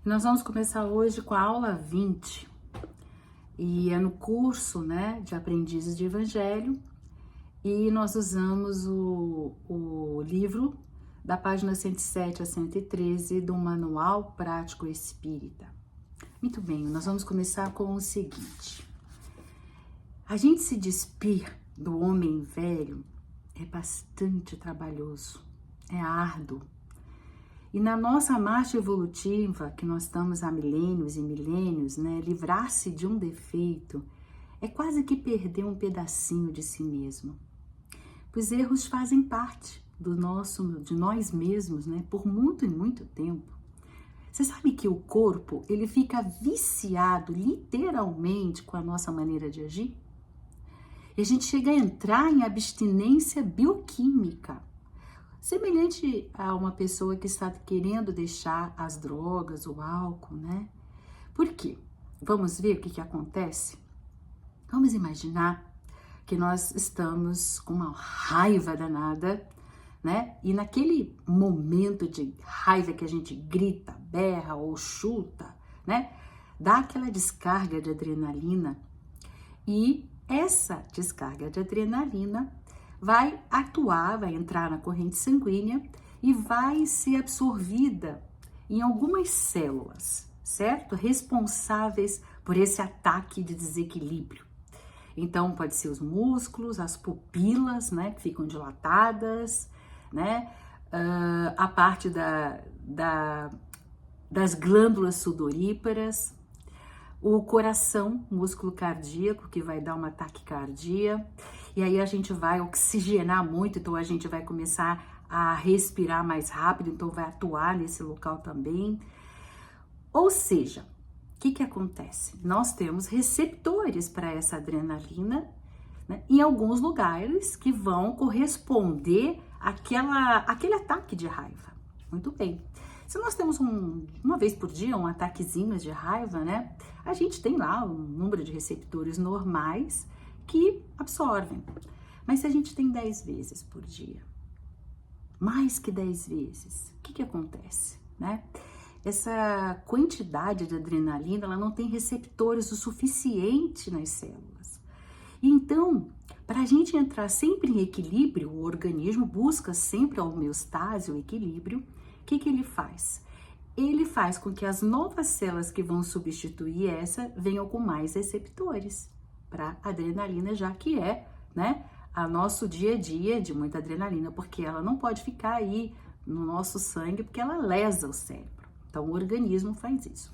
Nós vamos começar hoje com a aula 20 e é no curso, de Aprendizes de Evangelho, e nós usamos o livro da página 107 a 113 do Manual Prático Espírita. Muito bem, nós vamos começar com o seguinte: a gente se despir do homem velho é bastante trabalhoso, é árduo. E na nossa marcha evolutiva, que nós estamos há milênios e milênios, livrar-se de um defeito é quase que perder um pedacinho de si mesmo. Pois erros fazem parte de nós mesmos, por muito e muito tempo. Você sabe que o corpo, ele fica viciado literalmente com a nossa maneira de agir? E a gente chega a entrar em abstinência bioquímica, semelhante a uma pessoa que está querendo deixar as drogas, o álcool, Por quê? Vamos ver o que acontece? Vamos imaginar que nós estamos com uma raiva danada, E naquele momento de raiva que a gente grita, berra ou chuta, Dá aquela descarga de adrenalina, e essa descarga de adrenalina vai atuar, vai entrar na corrente sanguínea e vai ser absorvida em algumas células, certo? Responsáveis por esse ataque de desequilíbrio. Então, pode ser os músculos, as pupilas, que ficam dilatadas, a parte das glândulas sudoríparas, o coração, músculo cardíaco, que vai dar uma taquicardia, e aí a gente vai oxigenar muito, então a gente vai começar a respirar mais rápido, então vai atuar nesse local também. Ou seja, o que acontece? Nós temos receptores para essa adrenalina, em alguns lugares que vão corresponder àquele ataque de raiva. Muito bem. Se nós temos uma vez por dia um ataquezinho de raiva, a gente tem lá um número de receptores normais que absorvem. Mas se a gente tem 10 vezes por dia, mais que 10 vezes, o que acontece, Essa quantidade de adrenalina, ela não tem receptores o suficiente nas células. Então, para a gente entrar sempre em equilíbrio, o organismo busca sempre a homeostase, o equilíbrio. O que ele faz? Ele faz com que as novas células que vão substituir essa venham com mais receptores para adrenalina, já que é, a nosso dia a dia de muita adrenalina, porque ela não pode ficar aí no nosso sangue, porque ela lesa o cérebro. Então, o organismo faz isso.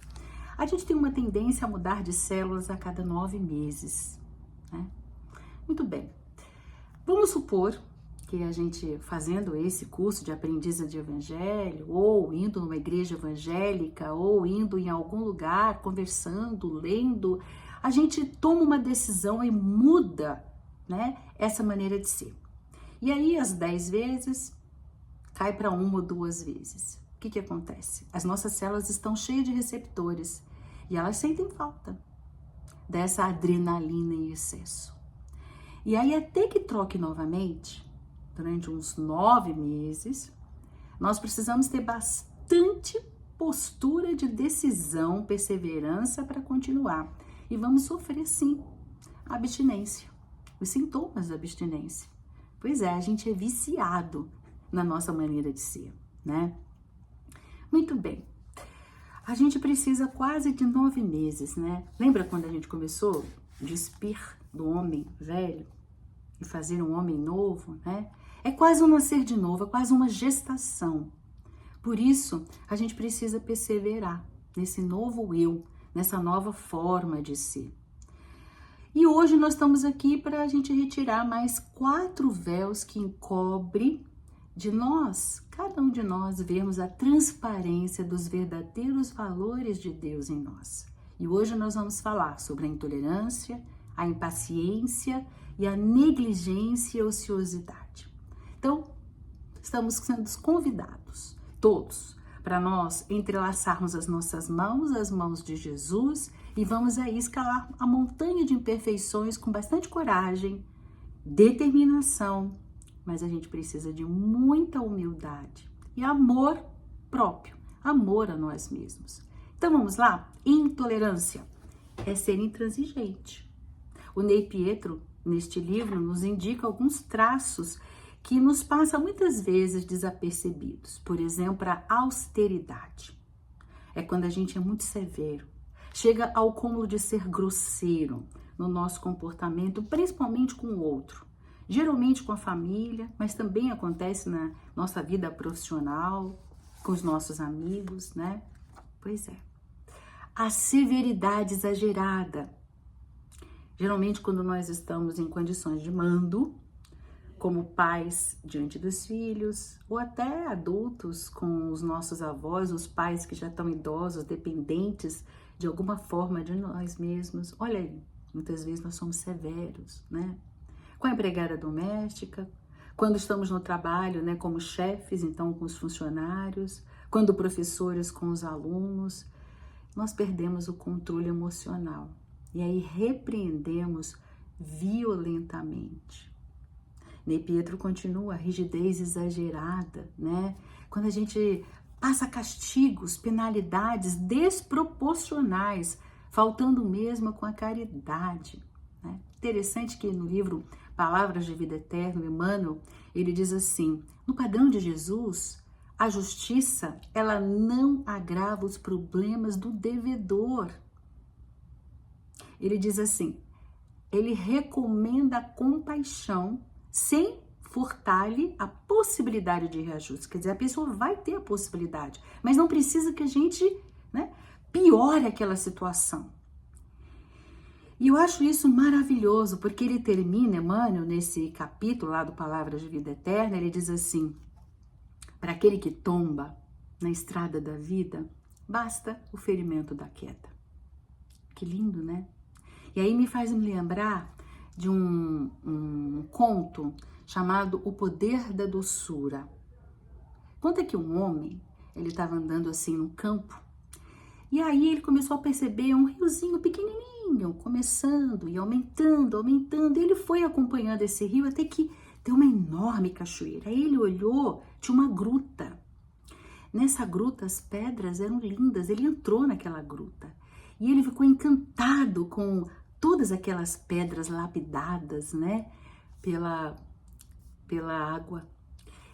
A gente tem uma tendência a mudar de células a cada 9 meses, Muito bem. Vamos supor que a gente, fazendo esse curso de aprendiz de evangelho, ou indo numa igreja evangélica, ou indo em algum lugar, conversando, lendo, a gente toma uma decisão e muda, essa maneira de ser. E aí, as 10 vezes, cai para 1 ou 2 vezes. O que acontece? As nossas células estão cheias de receptores e elas sentem falta dessa adrenalina em excesso. E aí, até que troque novamente, durante uns 9 meses, nós precisamos ter bastante postura de decisão, perseverança para continuar. E vamos sofrer, sim, a abstinência, os sintomas da abstinência. Pois é, a gente é viciado na nossa maneira de ser, Muito bem. A gente precisa quase de 9 meses, Lembra quando a gente começou a despir do homem velho e fazer um homem novo, É quase um nascer de novo, é quase uma gestação. Por isso, a gente precisa perseverar nesse novo eu, nessa nova forma de ser. E hoje nós estamos aqui para a gente retirar mais 4 véus que encobre de nós, cada um de nós, vermos a transparência dos verdadeiros valores de Deus em nós. E hoje nós vamos falar sobre a intolerância, a impaciência e a negligência e ociosidade. Então, estamos sendo convidados, todos, para nós entrelaçarmos as nossas mãos, as mãos de Jesus, e vamos aí escalar a montanha de imperfeições com bastante coragem, determinação, mas a gente precisa de muita humildade e amor próprio, amor a nós mesmos. Então vamos lá? Intolerância é ser intransigente. O Ney Pietro, neste livro, nos indica alguns traços que nos passam muitas vezes desapercebidos. Por exemplo, a austeridade. É quando a gente é muito severo, chega ao cúmulo de ser grosseiro no nosso comportamento, principalmente com o outro. Geralmente com a família, mas também acontece na nossa vida profissional, com os nossos amigos, né? Pois é. A severidade exagerada. Geralmente quando nós estamos em condições de mando, como pais diante dos filhos, ou até adultos com os nossos avós, os pais que já estão idosos, dependentes de alguma forma de nós mesmos. Olha aí, muitas vezes nós somos severos, né? Com a empregada doméstica, quando estamos no trabalho, né, como chefes, então com os funcionários, quando professores com os alunos, nós perdemos o controle emocional e aí repreendemos violentamente. Ney Pietro continua a rigidez exagerada, né? Quando a gente passa castigos, penalidades desproporcionais, faltando mesmo com a caridade, né? Interessante que no livro Palavras de Vida Eterna, Emmanuel, ele diz assim: no padrão de Jesus, a justiça, ela não agrava os problemas do devedor. Ele diz assim, ele recomenda a compaixão sem furtar-lhe a possibilidade de reajuste. Quer dizer, a pessoa vai ter a possibilidade, mas não precisa que a gente, né, piore aquela situação. E eu acho isso maravilhoso, porque ele termina, Emmanuel, nesse capítulo lá do Palavras de Vida Eterna, ele diz assim, para aquele que tomba na estrada da vida, basta o ferimento da queda. Que lindo, né? E aí me faz me lembrar de um conto chamado O Poder da Doçura. Conta que um homem, ele estava andando assim no campo, e aí ele começou a perceber um riozinho pequenininho, começando e aumentando, e ele foi acompanhando esse rio até que deu uma enorme cachoeira. Aí ele olhou, tinha uma gruta. Nessa gruta as pedras eram lindas, ele entrou naquela gruta e ele ficou encantado com todas aquelas pedras lapidadas, né, pela água.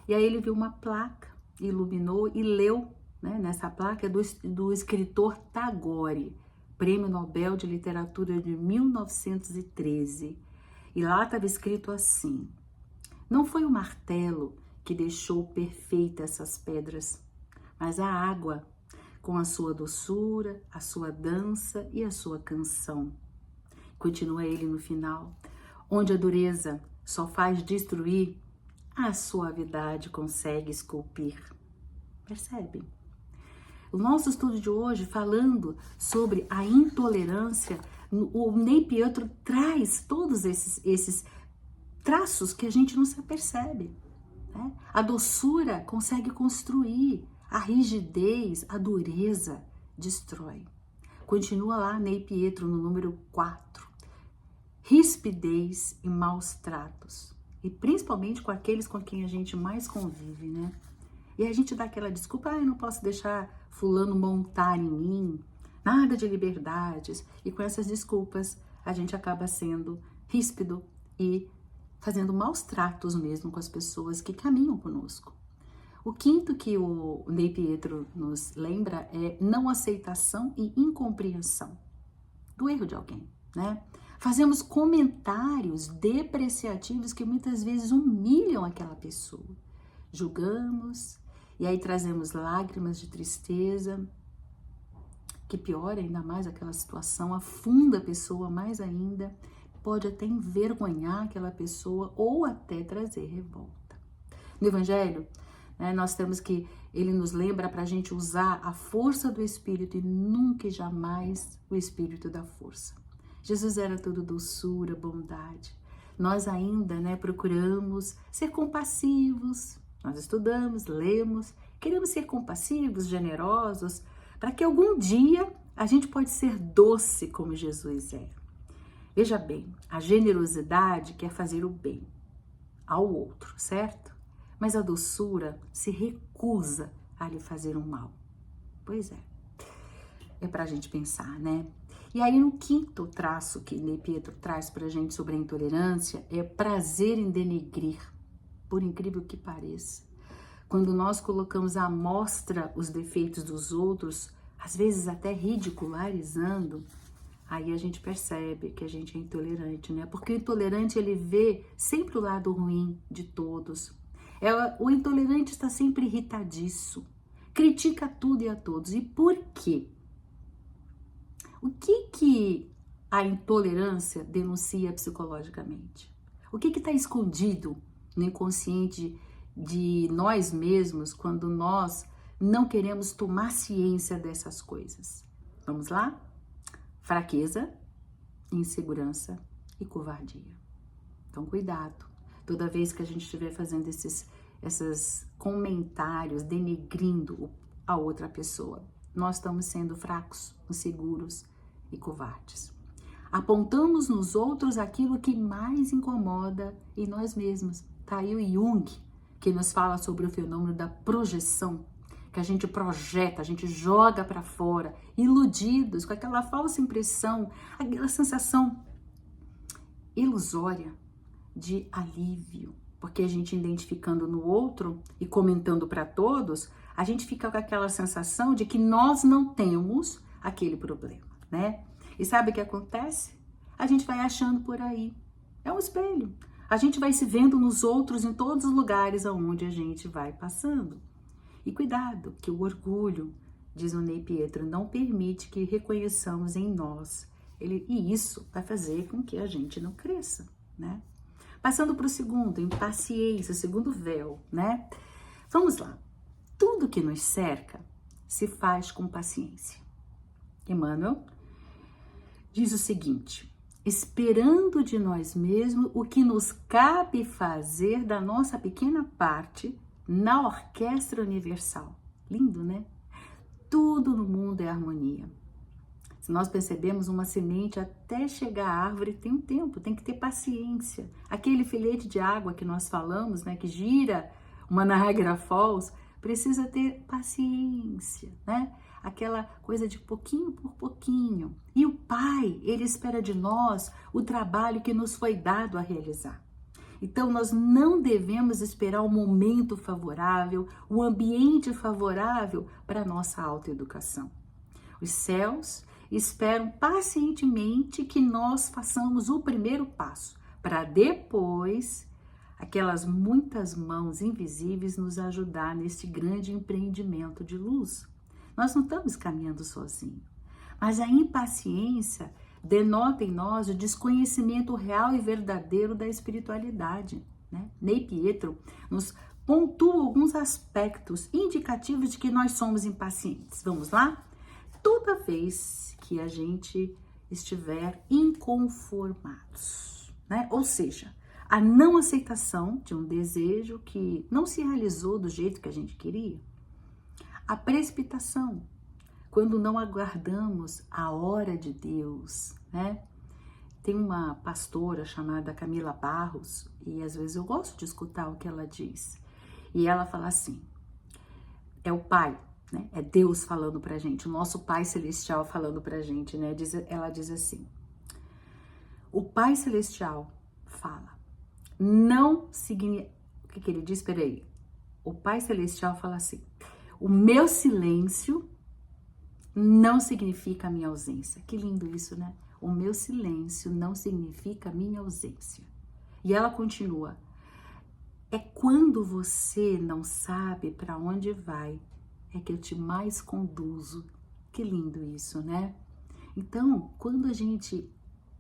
E aí ele viu uma placa, iluminou e leu, né, nessa placa do escritor Tagore, Prêmio Nobel de Literatura de 1913. E lá estava escrito assim: não foi o martelo que deixou perfeitas essas pedras, mas a água, com a sua doçura, a sua dança e a sua canção. Continua ele no final, onde a dureza só faz destruir, a suavidade consegue esculpir. Percebem? O nosso estudo de hoje, falando sobre a intolerância, o Ney Pietro traz todos esses traços que a gente não se apercebe, né? A doçura consegue construir, a rigidez, a dureza destrói. Continua lá Ney Pietro no número 4. Rispidez e maus tratos. E principalmente com aqueles com quem a gente mais convive, né? E a gente dá aquela desculpa, eu não posso deixar fulano montar em mim, nada de liberdades. E com essas desculpas, a gente acaba sendo ríspido e fazendo maus tratos mesmo com as pessoas que caminham conosco. O quinto que o Ney Pietro nos lembra é não aceitação e incompreensão do erro de alguém, né? Fazemos comentários depreciativos que muitas vezes humilham aquela pessoa. Julgamos e aí trazemos lágrimas de tristeza, que piora ainda mais aquela situação, afunda a pessoa mais ainda, pode até envergonhar aquela pessoa ou até trazer revolta. No Evangelho, né, nós temos que ele nos lembra para a gente usar a força do Espírito e nunca e jamais o Espírito da força. Jesus era todo doçura, bondade. Nós ainda, né, procuramos ser compassivos. Nós estudamos, lemos, queremos ser compassivos, generosos, para que algum dia a gente pode ser doce como Jesus é. Veja bem, a generosidade quer fazer o bem ao outro, certo? Mas a doçura se recusa a lhe fazer um mal. Pois é. é para a gente pensar, né? E aí, no quinto traço que Ney Pietro traz para a gente sobre a intolerância, é prazer em denegrir, por incrível que pareça. Quando nós colocamos à mostra os defeitos dos outros, às vezes até ridicularizando, aí a gente percebe que a gente é intolerante, né? Porque o intolerante, ele vê sempre o lado ruim de todos. O intolerante está sempre irritadiço, critica tudo e a todos. E por quê? O que a intolerância denuncia psicologicamente? O que está escondido no inconsciente de nós mesmos quando nós não queremos tomar ciência dessas coisas? Vamos lá? Fraqueza, insegurança e covardia. Então, cuidado. Toda vez que a gente estiver fazendo esses comentários denegrindo a outra pessoa, nós estamos sendo fracos, inseguros e covardes. Apontamos nos outros aquilo que mais incomoda em nós mesmos. Tá aí o Jung, que nos fala sobre o fenômeno da projeção, que a gente projeta, a gente joga para fora, iludidos, com aquela falsa impressão, aquela sensação ilusória de alívio, porque a gente identificando no outro e comentando para todos, a gente fica com aquela sensação de que nós não temos aquele problema, né? E sabe o que acontece? A gente vai achando por aí. É um espelho. A gente vai se vendo nos outros em todos os lugares aonde a gente vai passando. E cuidado, que o orgulho, diz o Ney Pietro, não permite que reconheçamos em nós. E isso vai fazer com que a gente não cresça, né? Passando para o segundo, impaciência, o segundo véu, né? Vamos lá. Tudo que nos cerca se faz com paciência. Emmanuel diz o seguinte: esperando de nós mesmos o que nos cabe fazer da nossa pequena parte na orquestra universal. Lindo, né? Tudo no mundo é harmonia. Se nós percebemos uma semente até chegar à árvore, tem um tempo, tem que ter paciência. Aquele filete de água que nós falamos, né, que gira uma Niagara Falls, precisa ter paciência, né? Aquela coisa de pouquinho por pouquinho. E o Pai, Ele espera de nós o trabalho que nos foi dado a realizar. Então, nós não devemos esperar o momento favorável, o ambiente favorável para a nossa autoeducação. Os céus esperam pacientemente que nós façamos o primeiro passo, para depois aquelas muitas mãos invisíveis nos ajudar neste grande empreendimento de luz. Nós não estamos caminhando sozinhos, mas a impaciência denota em nós o desconhecimento real e verdadeiro da espiritualidade, né? Ney Pietro nos pontua alguns aspectos indicativos de que nós somos impacientes. Vamos lá? Toda vez que a gente estiver inconformados, né? Ou seja, a não aceitação de um desejo que não se realizou do jeito que a gente queria, a precipitação, quando não aguardamos a hora de Deus, né? Tem uma pastora chamada Camila Barros, e às vezes eu gosto de escutar o que ela diz. E ela fala assim, é o Pai, né? É Deus falando pra gente, o nosso Pai Celestial falando pra gente, né? Ela diz assim, o Pai Celestial fala, não significa... O que ele diz? Peraí. O Pai Celestial fala assim, o meu silêncio não significa a minha ausência. Que lindo isso, né? O meu silêncio não significa a minha ausência. E ela continua, é quando você não sabe para onde vai, é que eu te mais conduzo. Que lindo isso, né? Então, quando a gente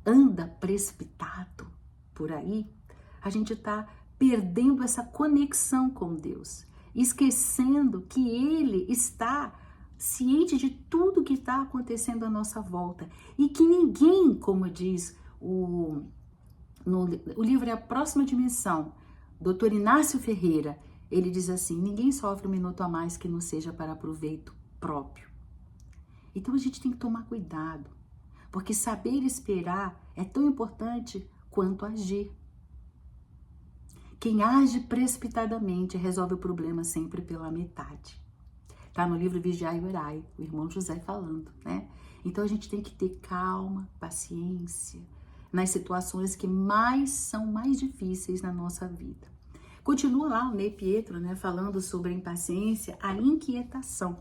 anda precipitado por aí, a gente está perdendo essa conexão com Deus, esquecendo que Ele está ciente de tudo que está acontecendo à nossa volta e que ninguém, como diz o livro É a Próxima Dimensão, Dr. Inácio Ferreira, ele diz assim, ninguém sofre um minuto a mais que não seja para proveito próprio. Então a gente tem que tomar cuidado, porque saber esperar é tão importante quanto agir. Quem age precipitadamente resolve o problema sempre pela metade. Tá no livro Vigiai e Orai, o irmão José falando, né? Então a gente tem que ter calma, paciência nas situações que são mais difíceis na nossa vida. Continua lá o Ney Pietro, né, falando sobre a impaciência, a inquietação.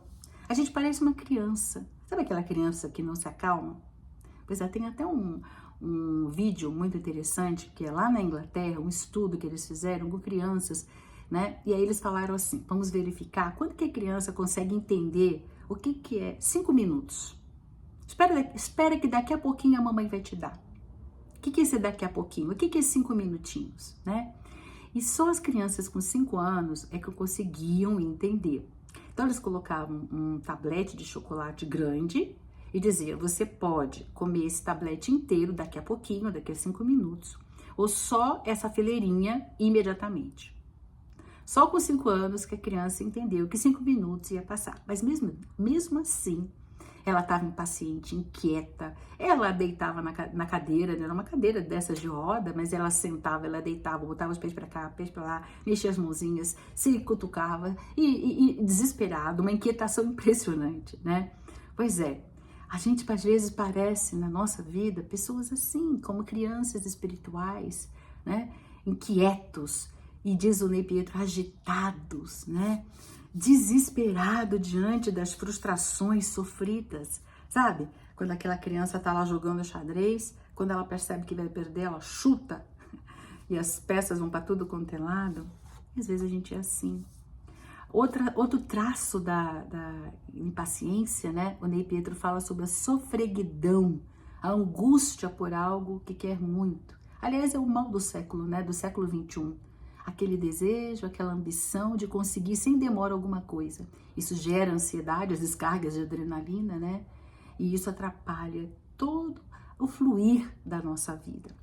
A gente parece uma criança. Sabe aquela criança que não se acalma? Pois é, tem até um vídeo muito interessante, que é lá na Inglaterra, um estudo que eles fizeram com crianças, né? E aí eles falaram assim, vamos verificar quando que a criança consegue entender o que é 5 minutos. Espera que daqui a pouquinho a mamãe vai te dar. O que é esse daqui a pouquinho? O que é 5 minutinhos, né? E só as crianças com 5 anos é que conseguiam entender. Então eles colocavam um tablete de chocolate grande e diziam, você pode comer esse tablete inteiro daqui a pouquinho, daqui a 5 minutos, ou só essa fileirinha imediatamente. Só com 5 anos que a criança entendeu que 5 minutos ia passar. Mas mesmo assim, ela estava impaciente, inquieta. Ela deitava na cadeira, era uma cadeira dessas de roda, mas ela sentava, ela deitava, botava os pés para cá, pés para lá, mexia as mãozinhas, se cutucava e desesperado, uma inquietação impressionante, né? Pois é, a gente às vezes parece na nossa vida pessoas assim, como crianças espirituais, né? Inquietos, e diz o Ney Pietro, agitados, né? Desesperado diante das frustrações sofridas, sabe? Quando aquela criança tá lá jogando xadrez, quando ela percebe que vai perder, ela chuta e as peças vão para tudo quanto é lado. E às vezes a gente é assim. Outro traço da impaciência, né? O Ney Pietro fala sobre a sofreguidão, a angústia por algo que quer muito. Aliás, é o mal do século, né? Do século 21. Aquele desejo, aquela ambição de conseguir sem demora alguma coisa. Isso gera ansiedade, as descargas de adrenalina, né? E isso atrapalha todo o fluir da nossa vida.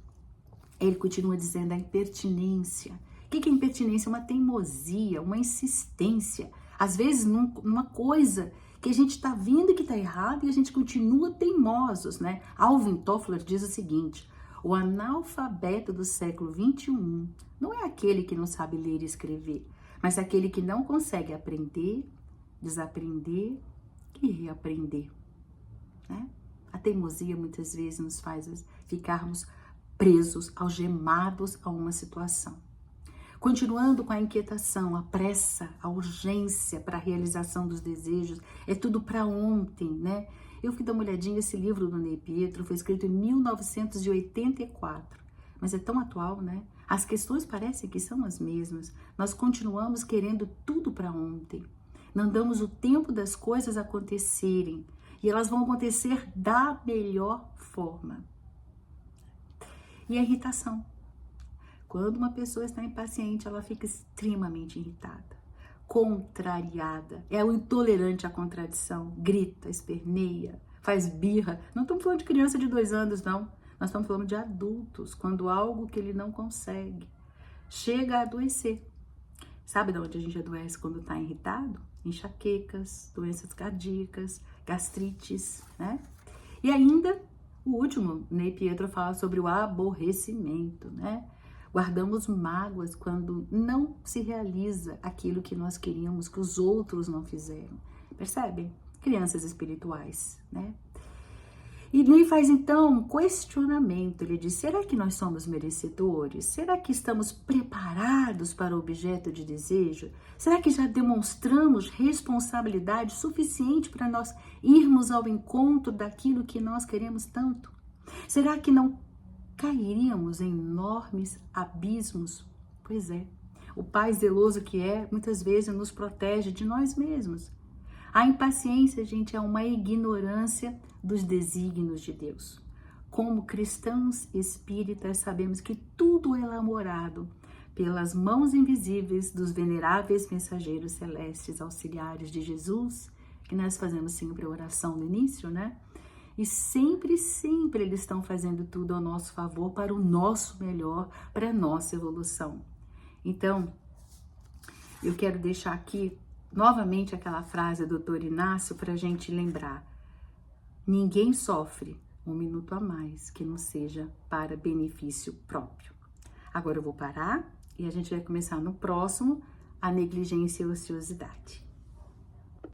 Ele continua dizendo a impertinência. O que é impertinência? Uma teimosia, uma insistência. Às vezes numa coisa que a gente está vendo que está errado e a gente continua teimosos, né? Alvin Toffler diz o seguinte, o analfabeto do século 21 não é aquele que não sabe ler e escrever, mas aquele que não consegue aprender, desaprender e reaprender, né? A teimosia muitas vezes nos faz ficarmos presos, algemados a uma situação. Continuando com a inquietação, a pressa, a urgência para a realização dos desejos, é tudo para ontem, né? Eu fui dar uma olhadinha, esse livro do Ney Pietro foi escrito em 1984, mas é tão atual, né? As questões parecem que são as mesmas. Nós continuamos querendo tudo para ontem. Não damos o tempo das coisas acontecerem e elas vão acontecer da melhor forma. E a irritação. Quando uma pessoa está impaciente, ela fica extremamente irritada, contrariada, é o intolerante à contradição, grita, esperneia, faz birra. Não estamos falando de criança de 2 anos, não. Nós estamos falando de adultos, quando algo que ele não consegue chega a adoecer. Sabe de onde a gente adoece quando está irritado? Enxaquecas, doenças cardíacas, gastrites, né? E ainda, o último, Ney Pietro fala sobre o aborrecimento, né? Guardamos mágoas quando não se realiza aquilo que nós queríamos que os outros não fizeram. Percebem? Crianças espirituais, né? E Ney faz então um questionamento. Ele diz, será que nós somos merecedores? Será que estamos preparados para o objeto de desejo? Será que já demonstramos responsabilidade suficiente para nós irmos ao encontro daquilo que nós queremos tanto? Será que não cairíamos em enormes abismos? Pois é, o Pai zeloso que é, muitas vezes nos protege de nós mesmos. A impaciência, gente, é uma ignorância dos desígnios de Deus. Como cristãos espíritas, sabemos que tudo é elaborado pelas mãos invisíveis dos veneráveis mensageiros celestes auxiliares de Jesus, que nós fazemos sempre a oração no início, né? E sempre, sempre eles estão fazendo tudo ao nosso favor, para o nosso melhor, para a nossa evolução. Então, eu quero deixar aqui novamente aquela frase do Dr. Inácio para a gente lembrar. Ninguém sofre 1 minuto a mais que não seja para benefício próprio. Agora eu vou parar e a gente vai começar no próximo, a negligência e a ociosidade.